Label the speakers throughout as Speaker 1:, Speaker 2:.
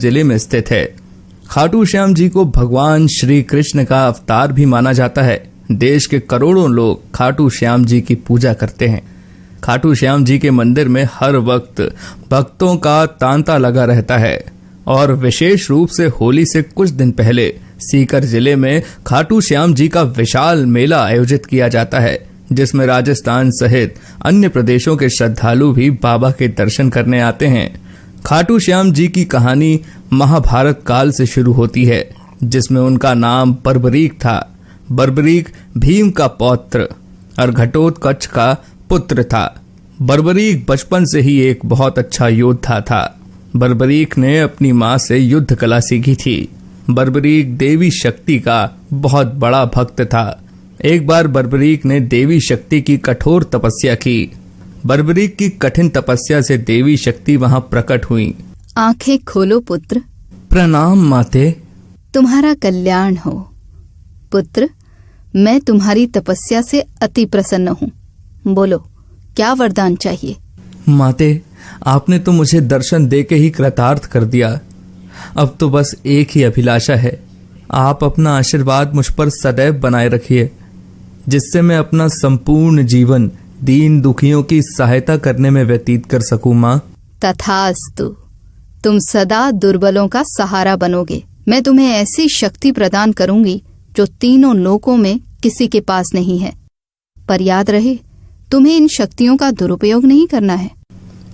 Speaker 1: जिले में स्थित है। खाटू श्याम जी को भगवान श्री कृष्ण का अवतार भी माना जाता है। देश के करोड़ों लोग खाटू श्याम जी की पूजा करते हैं। खाटू श्याम जी के मंदिर में हर वक्त भक्तों का तांता लगा रहता है और विशेष रूप से होली से कुछ दिन पहले सीकर जिले में खाटू श्याम जी का विशाल मेला आयोजित किया जाता है, जिसमें राजस्थान सहित अन्य प्रदेशों के श्रद्धालु भी बाबा के दर्शन करने आते हैं। खाटू श्याम जी की कहानी महाभारत काल से शुरू होती है, जिसमें उनका नाम बर्बरीक था। बर्बरीक भीम का पौत्र और घटोत्कच का पुत्र था। बर्बरीक बचपन से ही एक बहुत अच्छा योद्धा था। बर्बरीक ने अपनी मां से युद्ध कला सीखी थी। बर्बरीक देवी शक्ति का बहुत बड़ा भक्त था। एक बार बर्बरीक ने देवी शक्ति की कठोर तपस्या की। बर्बरीक की कठिन तपस्या से देवी शक्ति वहां प्रकट हुई।
Speaker 2: आंखें खोलो पुत्र।
Speaker 1: प्रणाम माते।
Speaker 2: तुम्हारा कल्याण हो पुत्र। मैं तुम्हारी तपस्या से अति प्रसन्न हूँ। बोलो, क्या वरदान चाहिए?
Speaker 1: माते, आपने तो मुझे दर्शन देके ही कृतार्थ कर दिया। अब तो बस एक ही अभिलाषा है, आप अपना आशीर्वाद मुझ पर सदैव बनाए रखिए, जिससे मैं अपना संपूर्ण जीवन दीन दुखियों की सहायता करने में व्यतीत कर सकूं। माँ,
Speaker 2: तथास्तु। तुम सदा दुर्बलों का सहारा बनोगे। मैं तुम्हें ऐसी शक्ति प्रदान करूंगी जो तीनों लोकों में किसी के पास नहीं है। पर याद रहे, तुम्हें इन शक्तियों का दुरुपयोग नहीं करना है।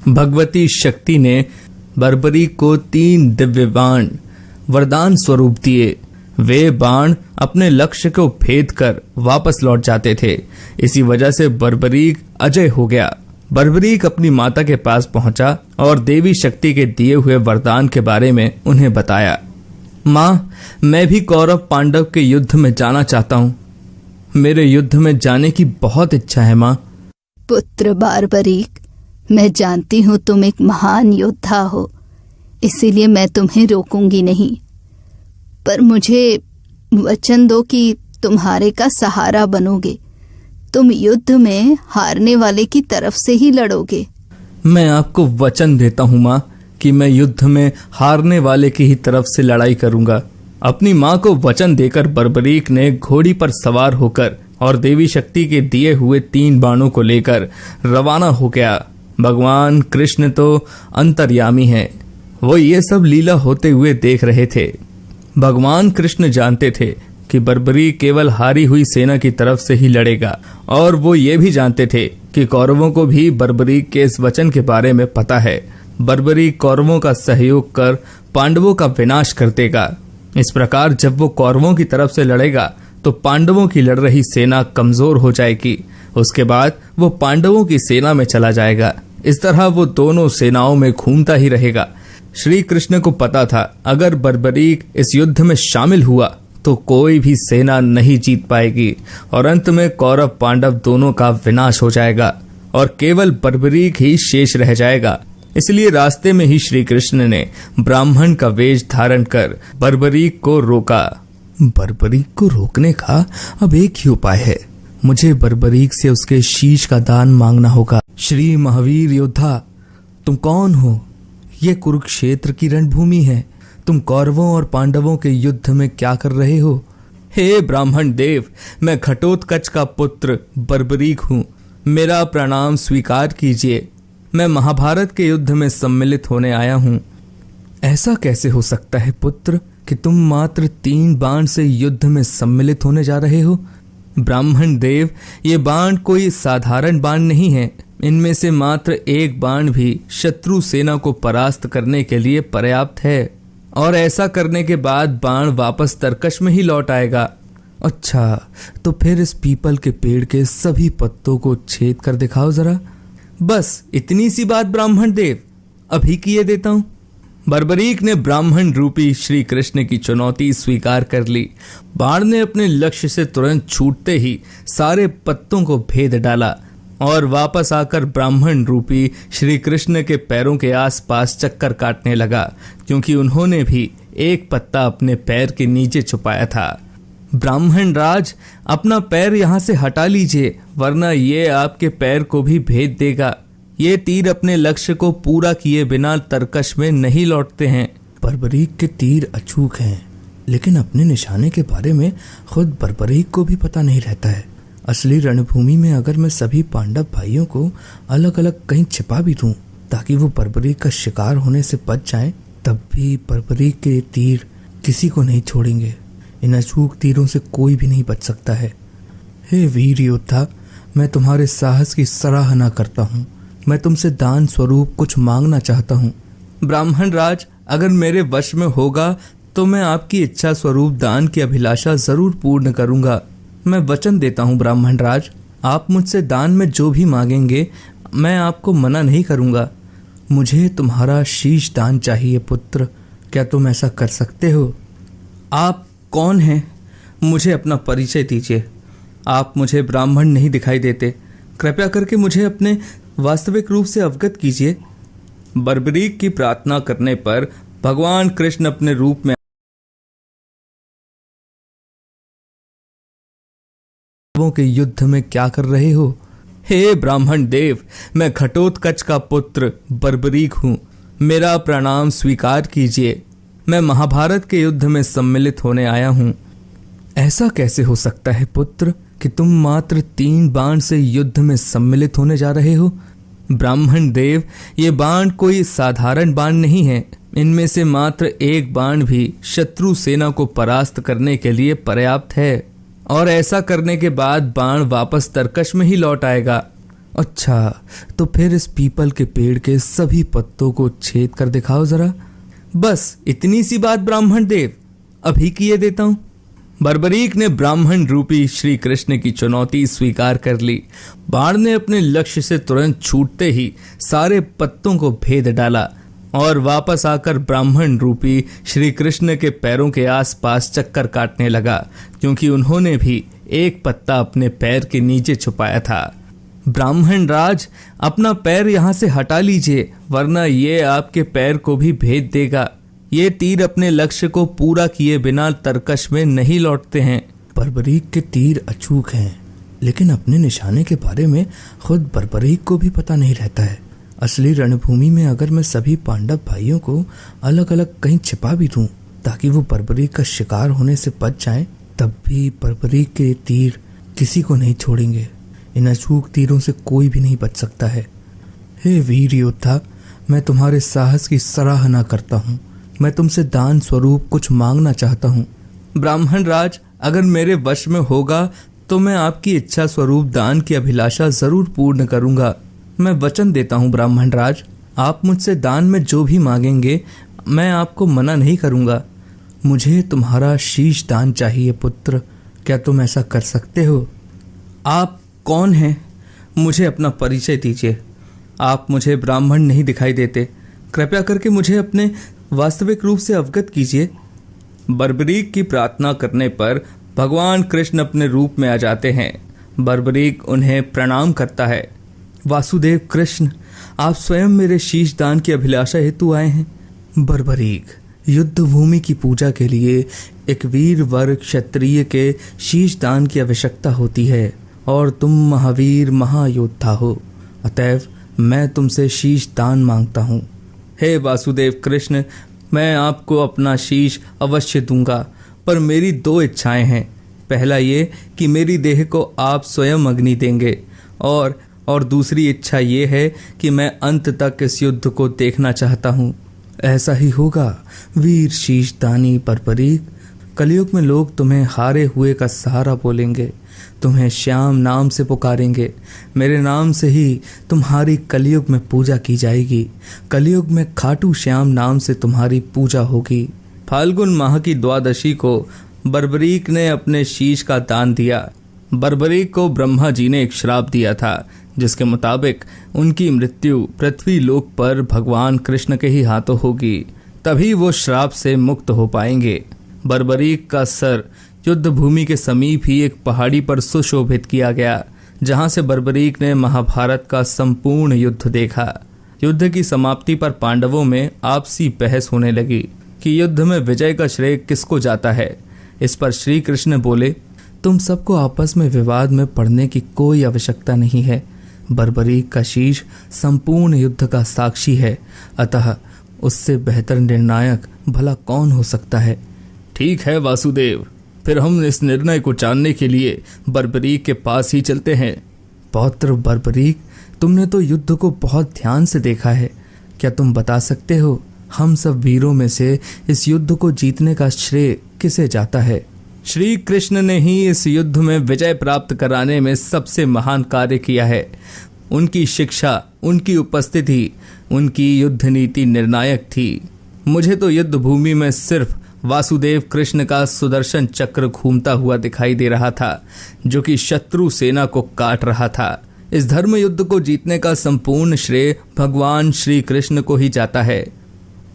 Speaker 1: भगवती शक्ति ने बर्बरीक को 3 दिव्य बाण वरदान स्वरूप दिए। वे बाण अपने लक्ष्य को भेद कर वापस लौट जाते थे। इसी वजह से बर्बरीक अजय हो गया। बर्बरीक अपनी माता के पास पहुंचा और देवी शक्ति के दिए हुए वरदान के बारे में उन्हें बताया। माँ, मैं भी कौरव पांडव के युद्ध में जाना चाहता हूँ। मेरे युद्ध में जाने की बहुत इच्छा है। माँ।
Speaker 2: पुत्र बर्बरीक, मैं जानती हूँ तुम एक महान योद्धा हो, इसीलिए मैं तुम्हें रोकूंगी नहीं। पर मुझे वचन दो कि तुम्हारे का सहारा बनोगे। तुम युद्ध में हारने वाले की तरफ से ही लड़ोगे।
Speaker 1: मैं आपको वचन देता हूँ माँ कि मैं युद्ध में हारने वाले की ही तरफ से लड़ाई करूंगा। अपनी माँ को वचन देकर बर्बरीक ने घोड़ी पर सवार होकर और देवी शक्ति के दिए हुए 3 बाणों को लेकर रवाना हो गया। भगवान कृष्ण तो अंतर्यामी हैं, वो ये सब लीला होते हुए देख रहे थे। भगवान कृष्ण जानते थे कि बर्बरीक केवल हारी हुई सेना की तरफ से ही लड़ेगा, और वो ये भी जानते थे कि कौरवों को भी बर्बरीक के इस वचन के बारे में पता है। बर्बरीक कौरवों का सहयोग कर पांडवों का विनाश कर देगा। इस प्रकार जब वो कौरवों की तरफ से लड़ेगा तो पांडवों की लड़ रही सेना कमजोर हो जाएगी। उसके बाद वो पांडवों की सेना में चला जाएगा। इस तरह वो दोनों सेनाओं में घूमता ही रहेगा। श्री कृष्ण को पता था, अगर बर्बरीक इस युद्ध में शामिल हुआ तो कोई भी सेना नहीं जीत पाएगी और अंत में कौरव पांडव दोनों का विनाश हो जाएगा और केवल बर्बरीक ही शेष रह जाएगा। इसलिए रास्ते में ही श्री कृष्ण ने ब्राह्मण का वेश धारण कर बर्बरीक को रोका। बर्बरीक को रोकने का अब एक ही उपाय है, मुझे बर्बरीक से उसके शीश का दान मांगना होगा। श्री महावीर योद्धा, तुम कौन हो? ये कुरुक्षेत्र की रणभूमि है। तुम कौरवों और पांडवों के युद्ध में क्या कर रहे हो? हे ब्राह्मण देव, मैं घटोत्कच का पुत्र बर्बरीक हूँ। मेरा प्रणाम स्वीकार कीजिए। मैं महाभारत के युद्ध में सम्मिलित होने आया हूँ। ऐसा कैसे हो सकता है पुत्र कि तुम मात्र 3 बाण से युद्ध में सम्मिलित होने जा रहे हो? ब्राह्मण देव, ये बाण कोई साधारण बाण नहीं है। इनमें से मात्र एक बाण भी शत्रु सेना को परास्त करने के लिए पर्याप्त है, और ऐसा करने के बाद बाण वापस तरकश में ही लौट आएगा। अच्छा, तो फिर इस पीपल के पेड़ के सभी पत्तों को छेद कर दिखाओ जरा। बस इतनी सी बात ब्राह्मण देव, अभी किए देता हूं। बर्बरीक ने ब्राह्मण रूपी श्री कृष्ण की चुनौती स्वीकार कर ली। बाण ने अपने लक्ष्य से तुरंत छूटते ही सारे पत्तों को भेद डाला और वापस आकर ब्राह्मण रूपी श्री कृष्ण के पैरों के आसपास चक्कर काटने लगा, क्योंकि उन्होंने भी एक पत्ता अपने पैर के नीचे छुपाया था। ब्राह्मण राज, अपना पैर यहाँ से हटा लीजिए, वरना ये आपके पैर को भी भेद देगा। ये तीर अपने लक्ष्य को पूरा किए बिना तरकश में नहीं लौटते हैं। बर्बरीक के तीर अचूक हैं, लेकिन अपने निशाने के बारे में खुद बर्बरीक को भी पता नहीं रहता है। असली रणभूमि में अगर मैं सभी पांडव भाइयों को अलग अलग कहीं छिपा भी दूं ताकि वो बर्बरीक का शिकार होने से बच जाएं, तब भी बर्बरीक के तीर किसी को नहीं छोड़ेंगे। इन अचूक तीरों से कोई भी नहीं बच सकता है। हे वीर योद्धा, मैं तुम्हारे साहस की सराहना करता हूँ। मैं तुमसे दान स्वरूप कुछ मांगना चाहता हूँ। ब्राह्मण राज, अगर मेरे वश में होगा तो मैं आपकी इच्छा स्वरूप दान की अभिलाषा जरूर पूर्ण करूंगा। मैं वचन देता हूँ ब्राह्मण राज, आप मुझसे दान में जो भी मांगेंगे मैं आपको मना नहीं करूंगा। मुझे तुम्हारा शीश दान चाहिए पुत्र, क्या तुम ऐसा कर सकते हो? आप कौन हैं? मुझे अपना परिचय दीजिए। आप मुझे ब्राह्मण नहीं दिखाई देते, कृपया करके मुझे अपने वास्तविक रूप से अवगत कीजिए। बर्बरीक की प्रार्थना करने पर भगवान कृष्ण अपने रूप में के युद्ध में क्या कर रहे हो? हे ब्राह्मण देव, मैं घटोत्कच का पुत्र बर्बरीक हूँ, मेरा प्रणाम स्वीकार कीजिए। मैं महाभारत के युद्ध में सम्मिलित होने आया हूँ। ऐसा कैसे हो सकता है पुत्र कि तुम मात्र 3 बाण से युद्ध में सम्मिलित होने जा रहे हो? ब्राह्मण देव, ये बाण कोई साधारण बाण नहीं है। इनमें से मात्र एक बाण भी शत्रु सेना को परास्त करने के लिए पर्याप्त है, और ऐसा करने के बाद बाण वापस तरकश में ही लौट आएगा। अच्छा, तो फिर इस पीपल के पेड़ के सभी पत्तों को छेद कर दिखाओ जरा। बस इतनी सी बात ब्राह्मण देव, अभी किए देता हूं। बर्बरीक ने ब्राह्मण रूपी श्री कृष्ण की चुनौती स्वीकार कर ली। बाण ने अपने लक्ष्य से तुरंत छूटते ही सारे पत्तों को भेद डाला और वापस आकर ब्राह्मण रूपी श्री कृष्ण के पैरों के आसपास चक्कर काटने लगा, क्योंकि उन्होंने भी एक पत्ता अपने पैर के नीचे छुपाया था। ब्राह्मण राज, अपना पैर यहाँ से हटा लीजिए, वरना ये आपके पैर को भी भेद देगा। ये तीर अपने लक्ष्य को पूरा किए बिना तरकश में नहीं लौटते हैं। बर्बरीक के तीर अचूक हैं, लेकिन अपने निशाने के बारे में खुद बर्बरीक को भी पता नहीं रहता है। असली रणभूमि में अगर मैं सभी पांडव भाइयों को अलग अलग कहीं छिपा भी दूं ताकि वो बर्बरीक का शिकार होने से बच जाएं, तब भी बर्बरीक के तीर किसी को नहीं छोड़ेंगे। इन अचूक तीरों से कोई भी नहीं बच सकता है। हे वीर योद्धा, मैं तुम्हारे साहस की सराहना करता हूँ। मैं तुमसे दान स्वरूप कुछ मांगना चाहता हूँ। ब्राह्मण राज, अगर मेरे वश में होगा तो मैं आपकी इच्छा स्वरूप दान की अभिलाषा जरूर पूर्ण करूंगा। मैं वचन देता हूँ ब्राह्मण राज, आप मुझसे दान में जो भी मांगेंगे मैं आपको मना नहीं करूंगा। मुझे तुम्हारा शीश दान चाहिए पुत्र, क्या तुम ऐसा कर सकते हो? आप कौन हैं? मुझे अपना परिचय दीजिए। आप मुझे ब्राह्मण नहीं दिखाई देते, कृपया करके मुझे अपने वास्तविक रूप से अवगत कीजिए। बर्बरीक की प्रार्थना करने पर भगवान कृष्ण अपने रूप में आ जाते हैं। बर्बरीक उन्हें प्रणाम करता है। वासुदेव कृष्ण, आप स्वयं मेरे शीश दान की अभिलाषा हेतु आए हैं। बर्बरीक, युद्ध भूमि की पूजा के लिए एक वीर वर क्षत्रिय के शीश दान की आवश्यकता होती है, और तुम महावीर महायोद्धा हो, अतएव मैं तुमसे शीश दान मांगता हूँ। हे वासुदेव कृष्ण, मैं आपको अपना शीश अवश्य दूंगा, पर मेरी 2 इच्छाएं हैं। पहला ये कि मेरी देह को आप स्वयं अग्नि देंगे, और दूसरी इच्छा ये है कि मैं अंत तक इस युद्ध को देखना चाहता हूँ। ऐसा ही होगा वीर शीश दानी बर्बरीक। कलयुग में लोग तुम्हें हारे हुए का सहारा बोलेंगे, तुम्हें श्याम नाम से पुकारेंगे। मेरे नाम से ही तुम्हारी कलयुग में पूजा की जाएगी। कलयुग में खाटू श्याम नाम से तुम्हारी पूजा होगी। फाल्गुन माह की द्वादशी को बर्बरीक ने अपने शीश का दान दिया। बर्बरीक को ब्रह्मा जी ने एक श्राप दिया था, जिसके मुताबिक उनकी मृत्यु पृथ्वी लोक पर भगवान कृष्ण के ही हाथों होगी, तभी वो श्राप से मुक्त हो पाएंगे। बर्बरीक का सर युद्ध भूमि के समीप ही एक पहाड़ी पर सुशोभित किया गया, जहां से बर्बरीक ने महाभारत का संपूर्ण युद्ध देखा। युद्ध की समाप्ति पर पांडवों में आपसी बहस होने लगी कि युद्ध में विजय का श्रेय किसको जाता है। इस पर श्री कृष्ण बोले, तुम सबको आपस में विवाद में पड़ने की कोई आवश्यकता नहीं है। बर्बरीक का शीश संपूर्ण युद्ध का साक्षी है, अतः उससे बेहतर निर्णायक भला कौन हो सकता है। ठीक है वासुदेव, फिर हम इस निर्णय को जानने के लिए बर्बरीक के पास ही चलते हैं। पौत्र बर्बरीक, तुमने तो युद्ध को बहुत ध्यान से देखा है, क्या तुम बता सकते हो हम सब वीरों में से इस युद्ध को जीतने का श्रेय किसे जाता है? श्री कृष्ण ने ही इस युद्ध में विजय प्राप्त कराने में सबसे महान कार्य किया है। उनकी शिक्षा, उनकी उपस्थिति, उनकी युद्ध नीति निर्णायक थी। मुझे तो युद्ध भूमि में सिर्फ वासुदेव कृष्ण का सुदर्शन चक्र घूमता हुआ दिखाई दे रहा था, जो कि शत्रु सेना को काट रहा था। इस धर्म युद्ध को जीतने का संपूर्ण श्रेय भगवान श्री कृष्ण को ही जाता है।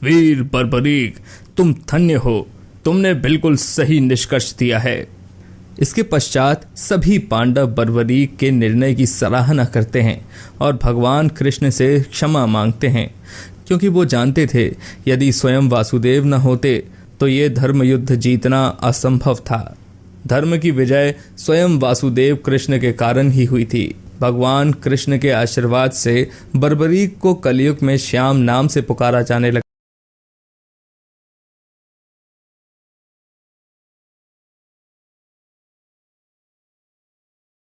Speaker 1: वीर बर्बरीक, तुम धन्य हो, तुमने बिल्कुल सही निष्कर्ष दिया है। इसके पश्चात सभी पांडव बर्बरीक के निर्णय की सराहना करते हैं और भगवान कृष्ण से क्षमा मांगते हैं, क्योंकि वो जानते थे यदि स्वयं वासुदेव न होते तो ये धर्म युद्ध जीतना असंभव था। धर्म की विजय स्वयं वासुदेव कृष्ण के कारण ही हुई थी। भगवान कृष्ण के आशीर्वाद से बर्बरीक को कलयुग में श्याम नाम से पुकारा जाने लगा।